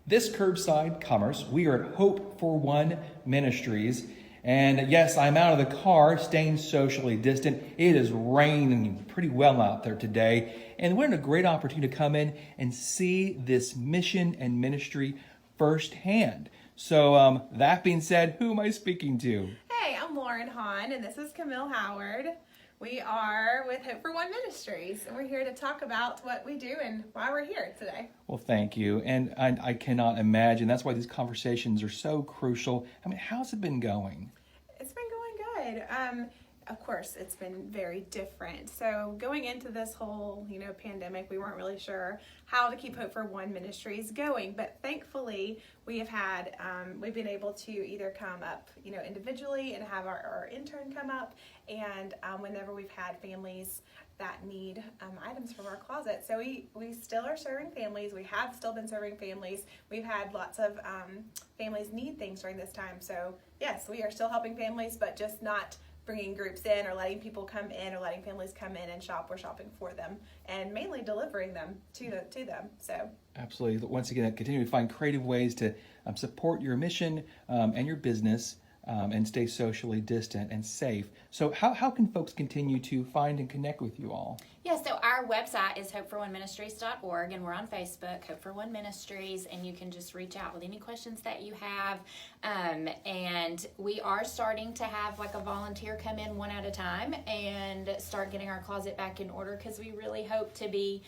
This Curbside Commerce, we are at Hope for One Ministries. And yes, I'm out of the car, staying socially distant. It is raining pretty well out there today. And we're in a great opportunity to come in and see this mission and ministry firsthand. So that being said, who am I speaking to? Hey, I'm Lauren Hahn, and this is Camille Howard. We are with Hope for One Ministries, and we're here to talk about what we do and why we're here today. Well, thank you. And I cannot imagine. That's why these conversations are so crucial. I mean, how's it been going? It's been going good. Of course, it's been very different. So going into this whole, pandemic, we weren't really sure how to keep Hope for One Ministries going. But thankfully, we have had, we've been able to either come up, individually and have our intern come up. And whenever we've had families that need items from our closet. So we still are serving families. We have still been serving families. We've had lots of families need things during this time. So yes, we are still helping families, but just not bringing groups in or letting people come in or letting families come in and shop. We're shopping for them and mainly delivering them to them. So absolutely. Once again, continue to find creative ways to support your mission and your business and stay socially distant and safe. So how can folks continue to find and connect with you all? Yeah, so our website is hopeforOneMinistries.org, and we're on Facebook, Hope for One Ministries, and you can just reach out with any questions that you have. And we are starting to have like a volunteer come in one at a time and start getting our closet back in order, because we really hope to be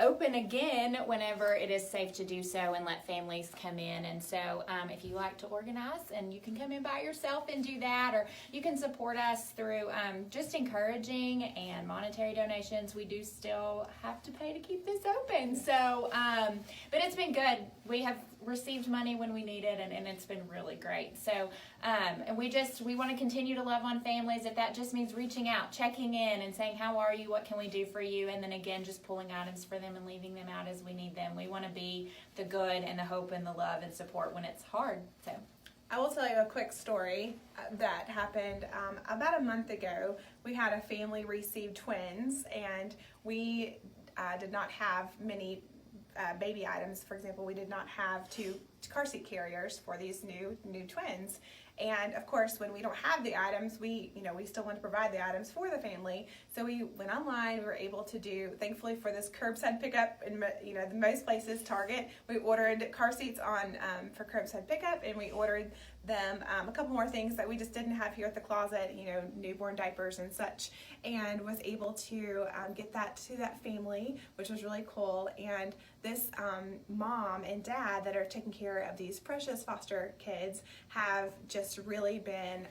open again whenever it is safe to do so and let families come in. And so if you like to organize, and you can come in by yourself and do that, or you can support us through just encouraging and monetary donations. We do still have to pay to keep this open. So, but it's been good. We have received money when we need it, and it's been really great. So, and we want to continue to love on families. If that just means reaching out, checking in, and saying, how are you? What can we do for you? And then again, just pulling items for them and leaving them out as we need them. We want to be the good and the hope and the love and support when it's hard. So I will tell you a quick story that happened about a month ago. We had a family receive twins, and we did not have many baby items. For example, we did not have two car seat carriers for these new twins. And of course, when we don't have the items, we still want to provide the items for the family. So we went online. We were able to do, thankfully for this curbside pickup in most places, Target. We ordered car seats on for curbside pickup, and we ordered them a couple more things that we just didn't have here at the closet, newborn diapers and such, and was able to get that to that family, which was really cool. And this mom and dad that are taking care of these precious foster kids have just really been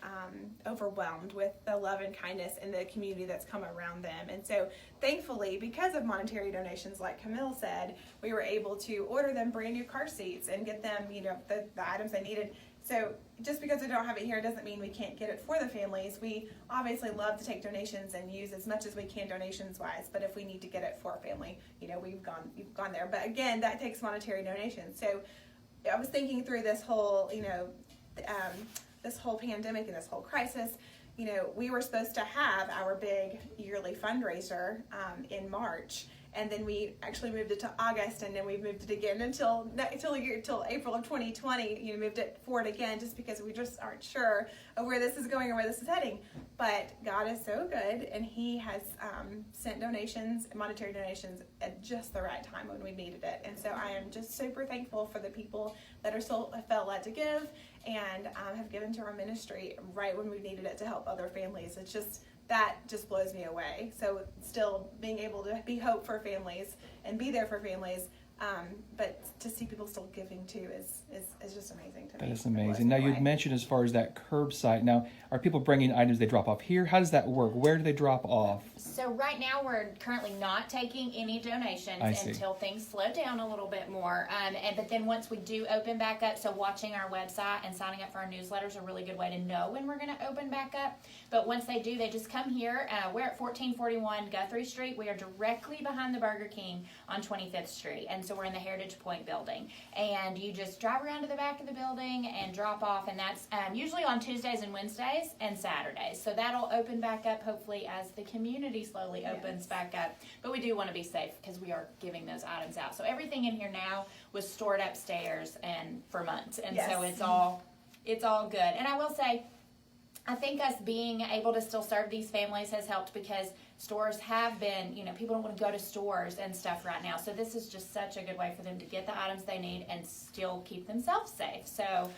overwhelmed with the love and kindness and the community that's come around them. And so thankfully, because of monetary donations, like Camille said, we were able to order them brand new car seats and get them the items they needed. So just because we don't have it here doesn't mean we can't get it for the families. We obviously love to take donations and use as much as we can donations-wise, but if we need to get it for our family, we've gone there. But again, that takes monetary donations. So I was thinking through this whole, this whole pandemic and this whole crisis. We were supposed to have our big yearly fundraiser in March. And then we actually moved it to August, and then we moved it again until April of 2020. Moved it forward again, just because we just aren't sure of where this is going or where this is heading. But God is so good, and He has sent donations, monetary donations, at just the right time when we needed it. And so I am just super thankful for the people that are still felt led to give and have given to our ministry right when we needed it to help other families. That just blows me away. So still being able to be hope for families and be there for families, but to see people still giving too is just amazing to me. That is amazing. Now, you'd mentioned as far as that curbside. Now, are people bringing items they drop off here? How does that work? Where do they drop off? So right now we're currently not taking any donations until things slow down a little bit more. But then once we do open back up, so watching our website and signing up for our newsletters is a really good way to know when we're going to open back up. But once they do, they just come here. We're at 1441 Guthrie Street. We are directly behind the Burger King on 25th Street. And so we're in the Heritage Point building. And you just drive around to the back of the building and drop off, and that's usually on Tuesdays and Wednesdays and Saturdays. So that'll open back up hopefully as the community slowly opens back up. But we do want to be safe because we are giving those items out. So everything in here now was stored upstairs and for months, and so it's all good. And I will say, I think us being able to still serve these families has helped because stores have been, people don't want to go to stores and stuff right now. So this is just such a good way for them to get the items they need and still keep themselves safe. So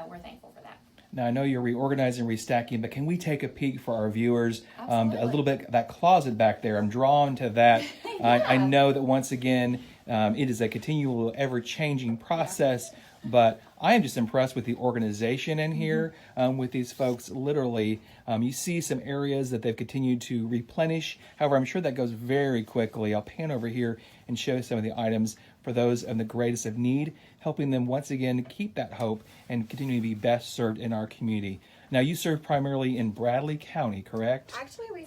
we're thankful for that. Now, I know you're reorganizing, restacking, but can we take a peek for our viewers? Absolutely. A little bit, that closet back there, I'm drawn to that. Yeah. I know that once again, it is a continual, ever-changing process, but I am just impressed with the organization in here with these folks. Literally, you see some areas that they've continued to replenish. However, I'm sure that goes very quickly. I'll pan over here and show some of the items for those in the greatest of need, helping them once again keep that hope and continue to be best served in our community. Now, you serve primarily in Bradley County, correct? Actually, we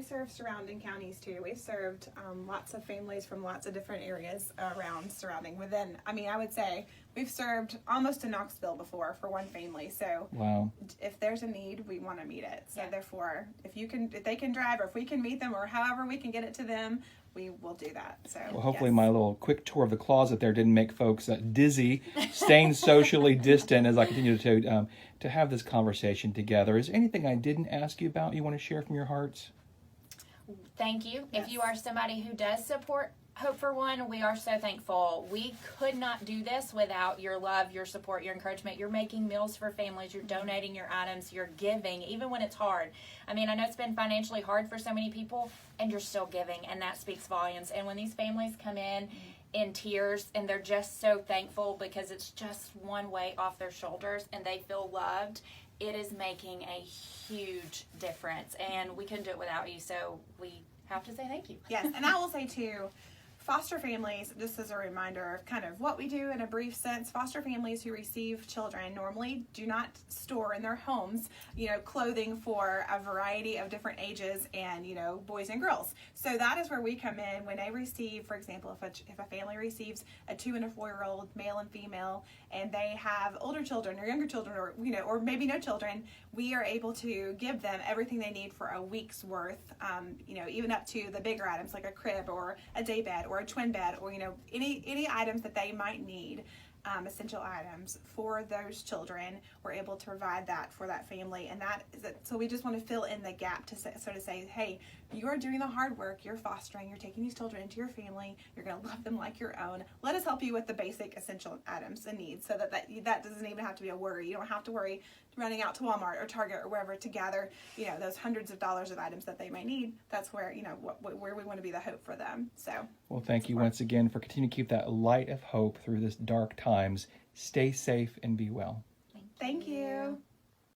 serve surrounding counties too. We've served lots of families from lots of different areas around surrounding. I would say we've served almost to Knoxville before for one family. So Wow. if there's a need, we want to meet it. So therefore, if they can drive, or if we can meet them, or however we can get it to them, we will do that. So Well, hopefully my little quick tour of the closet there didn't make folks dizzy, staying socially distant as I continue to have this conversation together. Is there anything I didn't ask you about you want to share from your hearts? Thank you. Yes. If you are somebody who does support Hope for One, we are so thankful. We could not do this without your love, your support, your encouragement. You're making meals for families. You're donating your items. You're giving, even when it's hard. I know it's been financially hard for so many people, and you're still giving, and that speaks volumes. And when these families come in tears, and they're just so thankful because it's just one weight off their shoulders, and they feel loved, it is making a huge difference. And we couldn't do it without you, so we have to say thank you. Yes, and I will say too, foster families, just as a reminder of kind of what we do in a brief sense, foster families who receive children normally do not store in their homes, clothing for a variety of different ages and, boys and girls. So that is where we come in when they receive, for example, if a family receives a 2 and a 4-year-old male and female, and they have older children or younger children or maybe no children, we are able to give them everything they need for a week's worth, even up to the bigger items like a crib or a day bed or a twin bed or, any items that they might need, essential items for those children. We're able to provide that for that family. And so we just want to fill in the gap to say, hey, you are doing the hard work, you're fostering, you're taking these children into your family, you're going to love them like your own. Let us help you with the basic essential items and needs so that doesn't even have to be a worry. You don't have to worry running out to Walmart or Target or wherever to gather, those hundreds of dollars of items that they may need. That's where, where we want to be the hope for them. So, well, thank you once again for continuing to keep that light of hope through this dark times. Stay safe and be well. Thank you.